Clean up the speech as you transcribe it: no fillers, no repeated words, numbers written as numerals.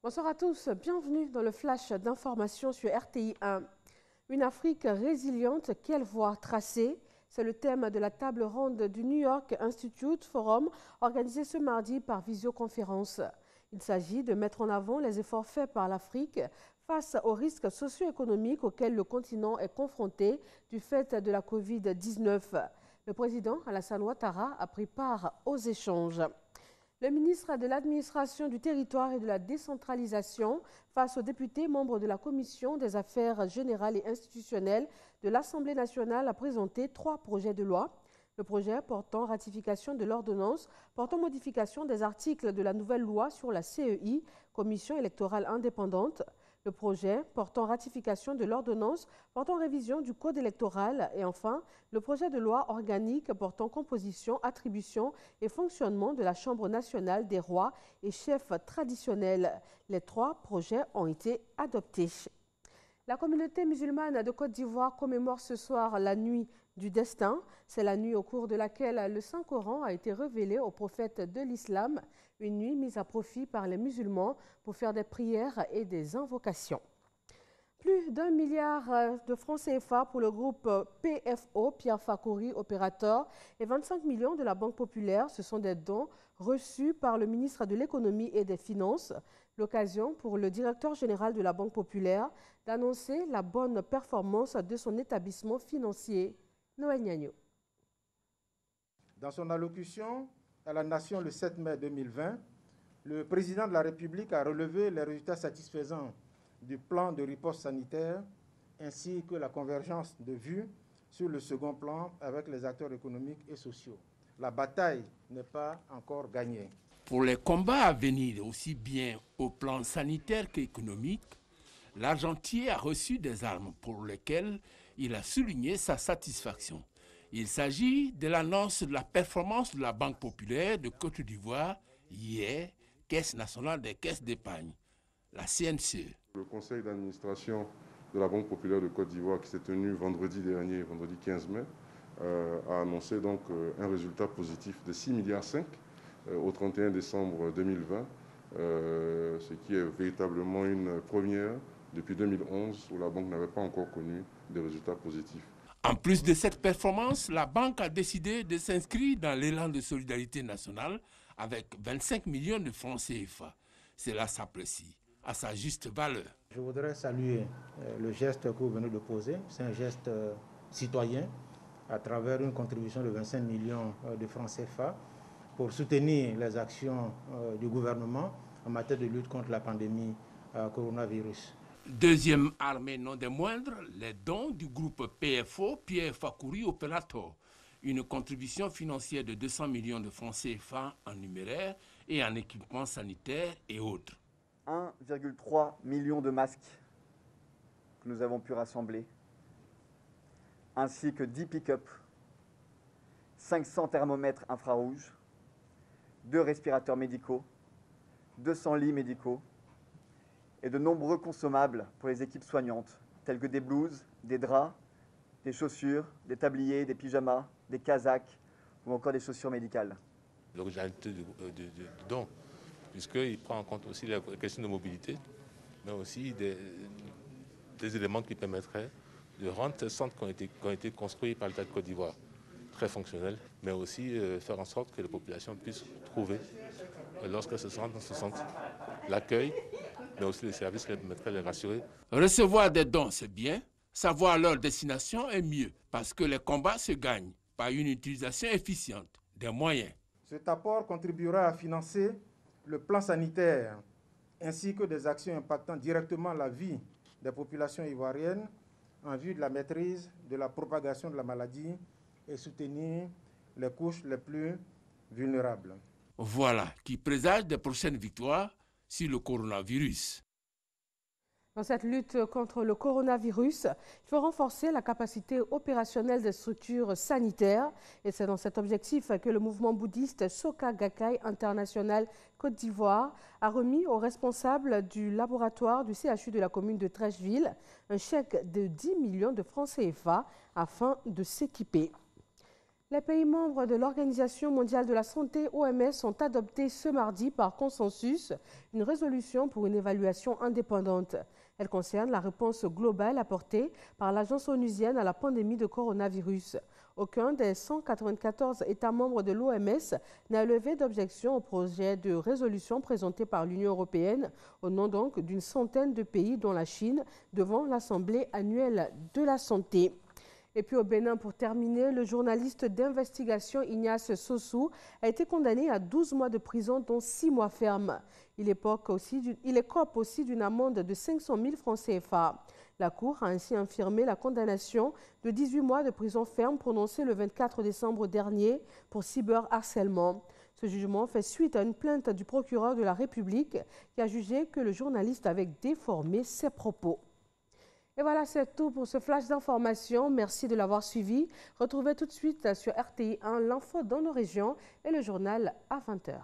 Bonsoir à tous, bienvenue dans le flash d'information sur RTI 1. Une Afrique résiliente, quelle voie tracer? C'est le thème de la table ronde du New York Institute Forum organisée ce mardi par visioconférence. Il s'agit de mettre en avant les efforts faits par l'Afrique face aux risques socio-économiques auxquels le continent est confronté du fait de la Covid-19. Le président Alassane Ouattara a pris part aux échanges. Le ministre de l'Administration du Territoire et de la Décentralisation, face aux députés membres de la Commission des Affaires générales et institutionnelles de l'Assemblée nationale, a présenté 3 projets de loi. Le projet portant ratification de l'ordonnance portant modification des articles de la nouvelle loi sur la CEI, Commission électorale indépendante. Le projet portant ratification de l'ordonnance portant révision du code électoral et enfin le projet de loi organique portant composition, attribution et fonctionnement de la Chambre nationale des rois et chefs traditionnels. Les 3 projets ont été adoptés. La communauté musulmane de Côte d'Ivoire commémore ce soir la nuit du destin. C'est la nuit au cours de laquelle le Saint-Coran a été révélé au prophète de l'islam, une nuit mise à profit par les musulmans pour faire des prières et des invocations. Plus d'1 milliard de francs CFA pour le groupe PFO, Pierre Fakouri, opérateur, et 25 millions de la Banque populaire. Ce sont des dons reçus par le ministre de l'Économie et des Finances. L'occasion pour le directeur général de la Banque populaire d'annoncer la bonne performance de son établissement financier. Noël Niagno. Dans son allocution à la Nation le 7 mai 2020, le président de la République a relevé les résultats satisfaisants du plan de riposte sanitaire ainsi que la convergence de vues sur le second plan avec les acteurs économiques et sociaux. La bataille n'est pas encore gagnée. Pour les combats à venir, aussi bien au plan sanitaire qu'économique, l'argentier a reçu des armes pour lesquelles il a souligné sa satisfaction. Il s'agit de l'annonce de la performance de la Banque populaire de Côte d'Ivoire hier, Caisse nationale des caisses d'épargne, la CNCE. Le conseil d'administration de la Banque populaire de Côte d'Ivoire qui s'est tenu vendredi dernier, vendredi 15 mai, a annoncé donc un résultat positif de 6,5 milliards au 31 décembre 2020, ce qui est véritablement une première depuis 2011 où la banque n'avait pas encore connu de résultats positifs. En plus de cette performance, la banque a décidé de s'inscrire dans l'élan de solidarité nationale avec 25 millions de francs CFA. Cela s'apprécie à sa juste valeur. Je voudrais saluer le geste que vous venez de poser. C'est un geste citoyen à travers une contribution de 25 millions de francs CFA pour soutenir les actions du gouvernement en matière de lutte contre la pandémie coronavirus. Deuxième armée non des moindres, les dons du groupe PFO, Pierre Fakouri, opérateur. Une contribution financière de 200 millions de francs CFA en numéraire et en équipement sanitaire et autres. 1,3 million de masques que nous avons pu rassembler, ainsi que 10 pick-up, 500 thermomètres infrarouges, 2 respirateurs médicaux, 200 lits médicaux et de nombreux consommables pour les équipes soignantes, tels que des blouses, des draps, des chaussures, des tabliers, des pyjamas, des casaques ou encore des chaussures médicales. L'originalité du don, puisqu'il prend en compte aussi la question de mobilité, mais aussi des éléments qui permettraient de rendre ces centres qui ont été construits par l'État de Côte d'Ivoire très fonctionnels, mais aussi faire en sorte que les populations puissent trouver, lorsqu'elles se sentent dans ce centre, l'accueil, mais aussi les services qui permettraient de les rassurer. Recevoir des dons, c'est bien. Savoir leur destination est mieux, parce que les combats se gagnent par une utilisation efficiente des moyens. Cet apport contribuera à financer le plan sanitaire ainsi que des actions impactant directement la vie des populations ivoiriennes en vue de la maîtrise de la propagation de la maladie et soutenir les couches les plus vulnérables. Voilà qui présage des prochaines victoires sur le coronavirus. Dans cette lutte contre le coronavirus, il faut renforcer la capacité opérationnelle des structures sanitaires. Et c'est dans cet objectif que le mouvement bouddhiste Soka Gakkai International Côte d'Ivoire a remis aux responsables du laboratoire du CHU de la commune de Trècheville un chèque de 10 millions de francs CFA afin de s'équiper. Les pays membres de l'Organisation mondiale de la santé, OMS, ont adopté ce mardi par consensus une résolution pour une évaluation indépendante. Elle concerne la réponse globale apportée par l'agence onusienne à la pandémie de coronavirus. Aucun des 194 États membres de l'OMS n'a levé d'objection au projet de résolution présenté par l'Union européenne, au nom donc d'une centaine de pays, dont la Chine, devant l'Assemblée annuelle de la santé. Et puis au Bénin, pour terminer, le journaliste d'investigation Ignace Sossou a été condamné à 12 mois de prison, dont 6 mois fermes. Il écope aussi d'une amende de 500 000 francs CFA. La Cour a ainsi infirmé la condamnation de 18 mois de prison ferme prononcée le 24 décembre dernier pour cyberharcèlement. Ce jugement fait suite à une plainte du procureur de la République qui a jugé que le journaliste avait déformé ses propos. Et voilà, c'est tout pour ce flash d'information. Merci de l'avoir suivi. Retrouvez tout de suite sur RTI 1 l'info dans nos régions et le journal à 20h.